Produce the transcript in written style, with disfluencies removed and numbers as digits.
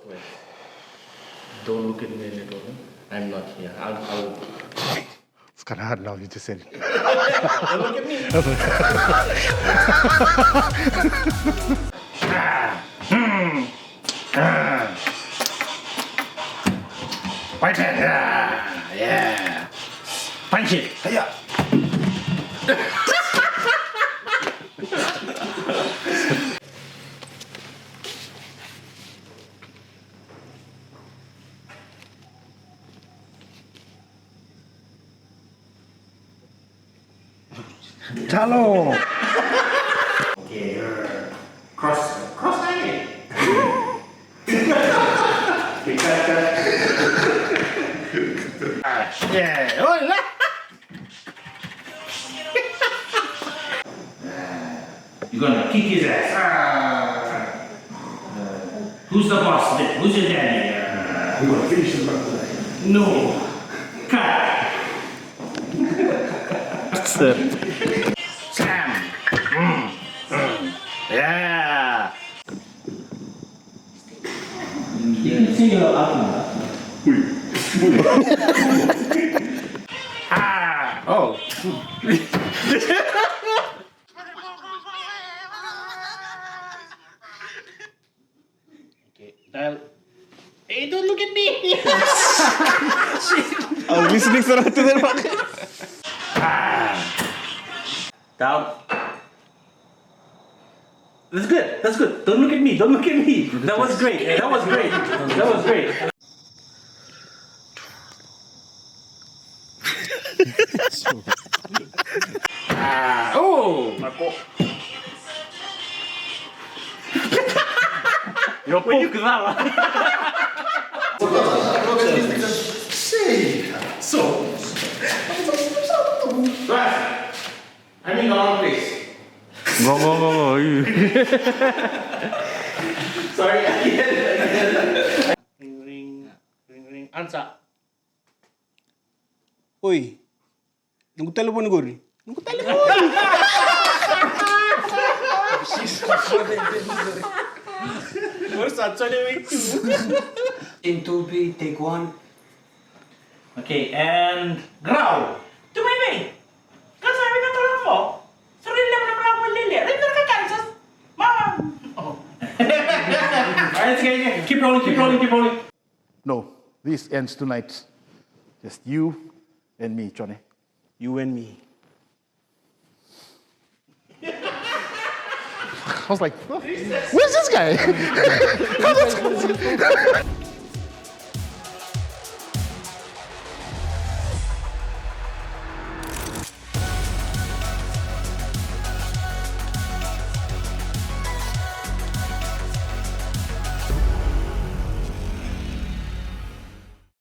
Wait. Don't look at me, little one. I'm not here. I'll... It's kind of hard now, you just said it. Don't look at me. Right hand. Yeah. Punch it. Yeah. Chalo! Okay. Cross leg. Yeah. Oh, look. You're gonna kick his ass. Who's the boss? Who's your daddy? We're gonna finish this one tonight. No. Cut. Sam. Yeah. You can sing up. Oh. Okay. Hey, don't look at me. I was listening to that. Down. That's good. That's good. Don't look at me. Don't look at me. That was great. That was great. That was great. Oh, Marco. Yo puedo quedar. So. I'm in the wrong place. Go. Sorry, again. Ring. Answer. Oi, nunggu telepon gue. Nunggu telepon. In 2B, take 1. Okay, and growl. Tumimik. Kan sabi na tulong mo. Sarili lang naman ako lili. Render ka Kansas. Mama. Oh. Alright, okay. Keep rolling. No, this ends tonight. Just you and me, Johnny. You and me. I was like, where's this guy?